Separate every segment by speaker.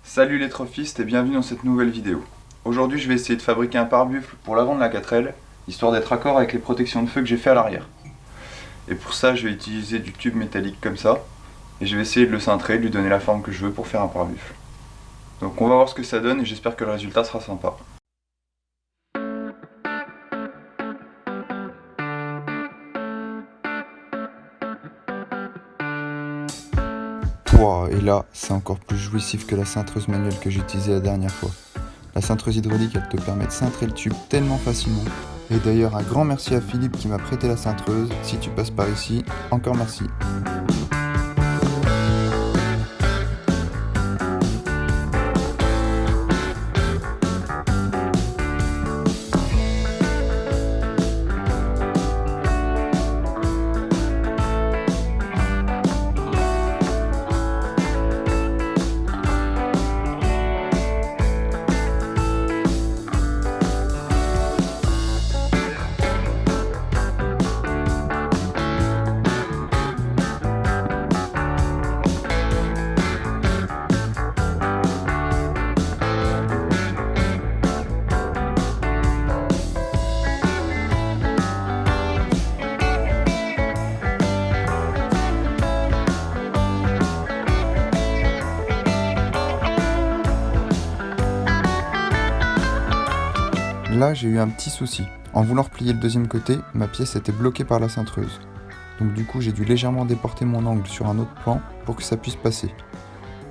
Speaker 1: Salut les trophistes et bienvenue dans cette nouvelle vidéo. Aujourd'hui je vais essayer de fabriquer un pare-buffle pour l'avant de la 4L, histoire d'être raccord avec les protections de feu que j'ai fait à l'arrière. Et pour ça je vais utiliser du tube métallique comme ça, et je vais essayer de le cintrer, de lui donner la forme que je veux pour faire un pare-buffle. Donc on va voir ce que ça donne et j'espère que le résultat sera sympa.
Speaker 2: Wow, et là, c'est encore plus jouissif que la cintreuse manuelle que j'ai utilisée la dernière fois. La cintreuse hydraulique, elle te permet de cintrer le tube tellement facilement. Et d'ailleurs, un grand merci à Philippe qui m'a prêté la cintreuse. Si tu passes par ici, encore merci. Là, j'ai eu un petit souci. En voulant replier le deuxième côté, ma pièce était bloquée par la cintreuse. Donc du coup, j'ai dû légèrement déporter mon angle sur un autre plan pour que ça puisse passer.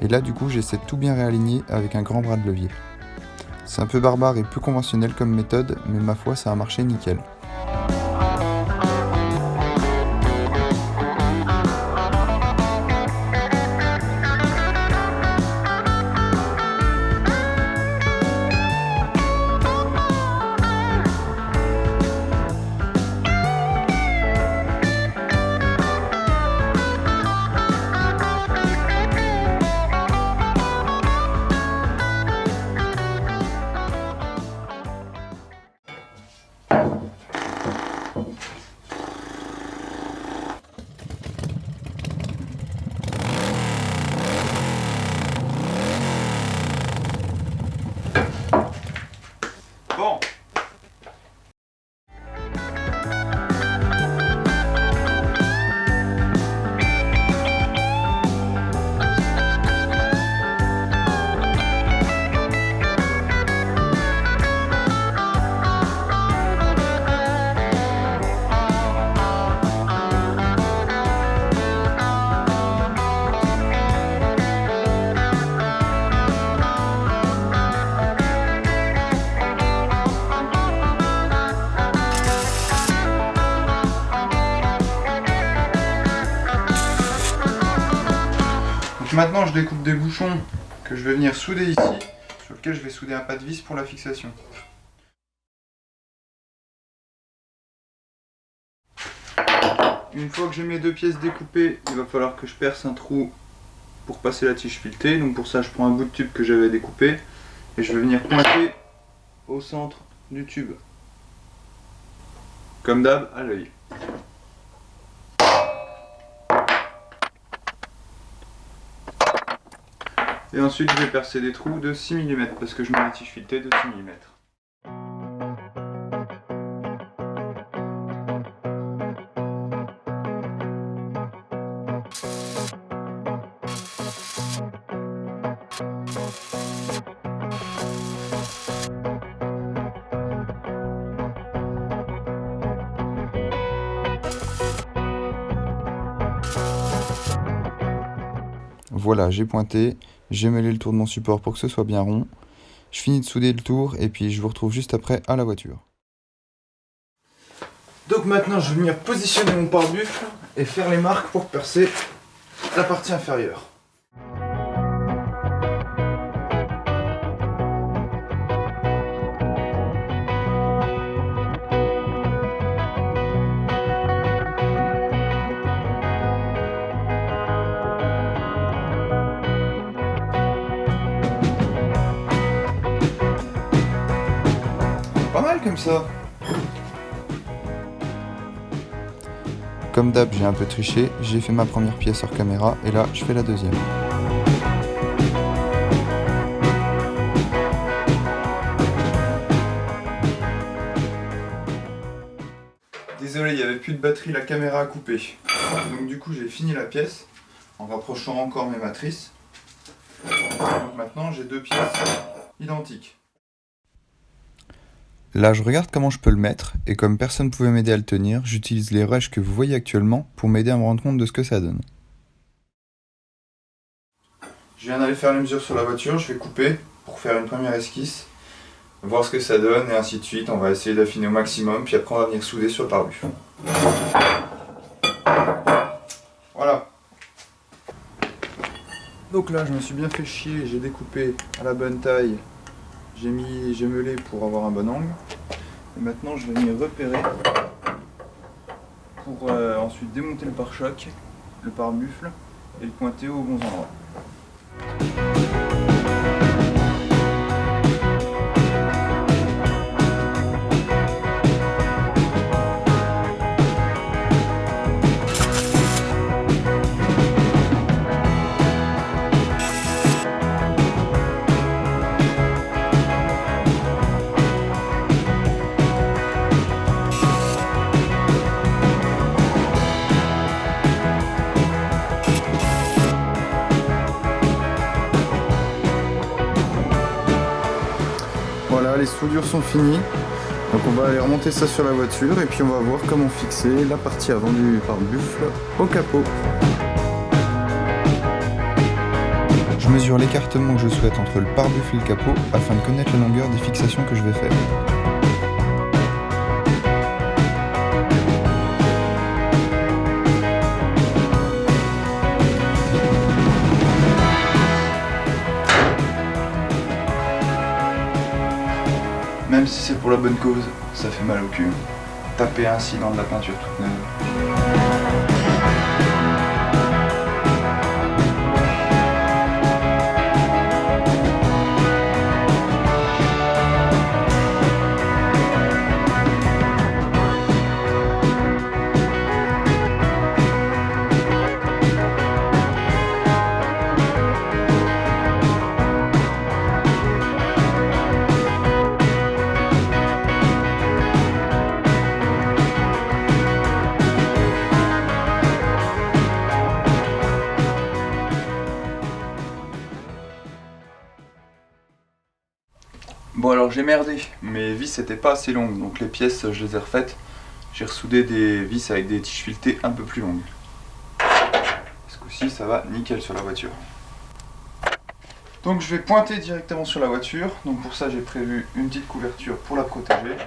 Speaker 2: Et là, du coup, j'essaie de tout bien réaligner avec un grand bras de levier. C'est un peu barbare et peu conventionnel comme méthode, mais ma foi, ça a marché nickel.
Speaker 1: Bon. Maintenant je découpe des bouchons que je vais venir souder ici, sur lequel je vais souder un pas de vis pour la fixation. Une fois que j'ai mes deux pièces découpées, il va falloir que je perce un trou pour passer la tige filetée. Donc pour ça je prends un bout de tube que j'avais découpé et je vais venir pointer au centre du tube. Comme d'hab, à l'œil. Et ensuite je vais percer des trous de 6 mm parce que je mets la tige filetée de 6 mm.
Speaker 2: Voilà, j'ai pointé, j'ai mêlé le tour de mon support pour que ce soit bien rond. Je finis de souder le tour et puis je vous retrouve juste après à la voiture.
Speaker 1: Donc maintenant je vais venir positionner mon pare-buffle et faire les marques pour percer la partie inférieure. Pas mal comme ça.
Speaker 2: Comme d'hab, j'ai un peu triché, j'ai fait ma première pièce hors caméra et là, je fais la deuxième.
Speaker 1: j'avais plus de batterie, la caméra a coupé. Donc du coup j'ai fini la pièce en rapprochant encore mes matrices. Donc maintenant j'ai deux pièces identiques.
Speaker 2: Là, je regarde comment je peux le mettre, et comme personne ne pouvait m'aider à le tenir, j'utilise les règles que vous voyez actuellement pour m'aider à me rendre compte de ce que ça donne.
Speaker 1: Je viens d'aller faire les mesures sur la voiture, je vais couper pour faire une première esquisse, voir ce que ça donne et ainsi de suite. On va essayer d'affiner au maximum, puis après on va venir souder sur le pare-buffle. Voilà. Donc là je me suis bien fait chier, j'ai découpé à la bonne taille, j'ai meulé pour avoir un bon angle. Et maintenant je vais venir repérer pour ensuite démonter le pare-choc, le pare-buffle et le pointer aux bons endroits. Voilà, les soudures sont finies. Donc on va aller remonter ça sur la voiture et puis on va voir comment fixer la partie avant du pare-buffle au capot.
Speaker 2: Je mesure l'écartement que je souhaite entre le pare-buffle et le capot afin de connaître la longueur des fixations que je vais faire.
Speaker 1: Même si c'est pour la bonne cause, ça fait mal au cul. Taper ainsi dans de la peinture toute neuve. Bon alors j'ai merdé, mes vis étaient pas assez longues, donc les pièces je les ai refaites. J'ai ressoudé des vis avec des tiges filetées un peu plus longues. Ce coup-ci ça va nickel sur la voiture. Donc je vais pointer directement sur la voiture, donc pour ça j'ai prévu une petite couverture pour la protéger.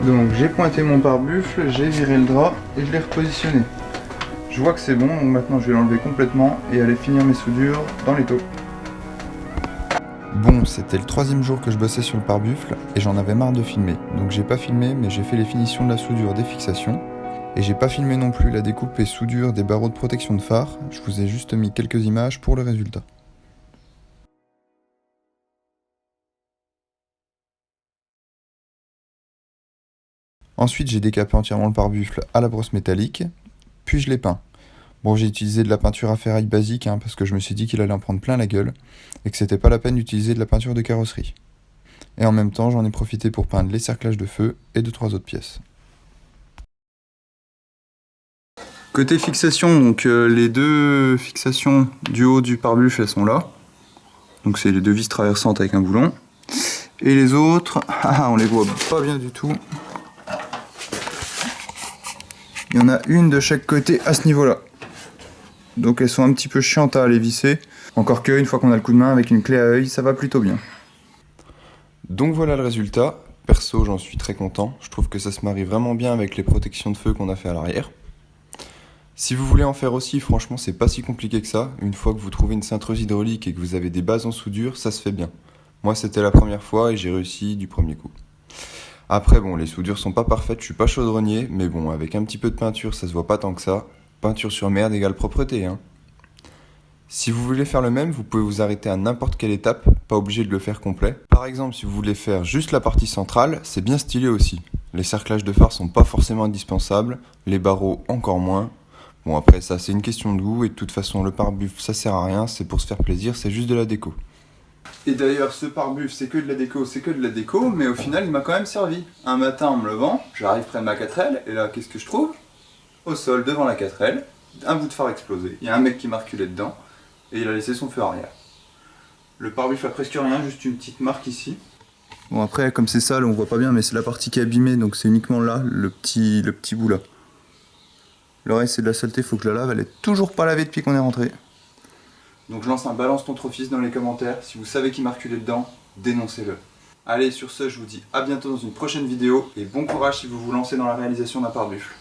Speaker 1: Donc j'ai pointé mon pare-buffle, j'ai viré le drap et je l'ai repositionné. Je vois que c'est bon, donc maintenant je vais l'enlever complètement et aller finir mes soudures dans les taux.
Speaker 2: Bon, c'était le 3e jour que je bossais sur le pare-buffle et j'en avais marre de filmer. Donc j'ai pas filmé, mais j'ai fait les finitions de la soudure des fixations. Et j'ai pas filmé non plus la découpe et soudure des barreaux de protection de phare, je vous ai juste mis quelques images pour le résultat. Ensuite, j'ai décapé entièrement le pare-buffle à la brosse métallique, puis je l'ai peint. Bon, j'ai utilisé de la peinture à ferraille basique parce que je me suis dit qu'il allait en prendre plein la gueule et que c'était pas la peine d'utiliser de la peinture de carrosserie. Et en même temps, j'en ai profité pour peindre les cerclages de feu et 2-3 autres pièces.
Speaker 1: Côté fixation, donc les deux fixations du haut du pare-buffle elles sont là. Donc c'est les deux vis traversantes avec un boulon. Et les autres, on les voit pas bien du tout. Il y en a une de chaque côté à ce niveau-là. Donc elles sont un petit peu chiantes à aller visser. Encore que, une fois qu'on a le coup de main avec une clé à œil, ça va plutôt bien.
Speaker 2: Donc voilà le résultat. Perso, j'en suis très content. Je trouve que ça se marie vraiment bien avec les protections de feu qu'on a fait à l'arrière. Si vous voulez en faire aussi, franchement, c'est pas si compliqué que ça. Une fois que vous trouvez une cintreuse hydraulique et que vous avez des bases en soudure, ça se fait bien. Moi, c'était la première fois et j'ai réussi du premier coup. Après, bon, les soudures sont pas parfaites, je suis pas chaudronnier, mais bon, avec un petit peu de peinture, ça se voit pas tant que ça. Peinture sur merde égale propreté, Si vous voulez faire le même, vous pouvez vous arrêter à n'importe quelle étape, pas obligé de le faire complet. Par exemple, si vous voulez faire juste la partie centrale, c'est bien stylé aussi. Les cerclages de phare sont pas forcément indispensables, les barreaux encore moins. Bon après ça c'est une question de goût et de toute façon le pare-buffle ça sert à rien, c'est pour se faire plaisir, c'est juste de la déco.
Speaker 1: Et d'ailleurs ce pare-buffle c'est que de la déco, mais au final il m'a quand même servi. Un matin en me levant, j'arrive près de ma 4L et là qu'est-ce que je trouve? Au sol devant la 4L, un bout de phare explosé, il y a un mec qui m'a reculé dedans. Et il a laissé son feu arrière. Le pare-buffle a presque rien, juste une petite marque ici. Bon après comme c'est sale on voit pas bien mais c'est la partie qui est abîmée donc c'est uniquement là, le petit bout là. Le reste c'est de la saleté, faut que je la lave, elle est toujours pas lavée depuis qu'on est rentré. Donc je lance un balance ton trophiste dans les commentaires, si vous savez qui m'a reculé dedans, dénoncez-le. Allez sur ce je vous dis à bientôt dans une prochaine vidéo et bon courage si vous vous lancez dans la réalisation d'un pare-buffle.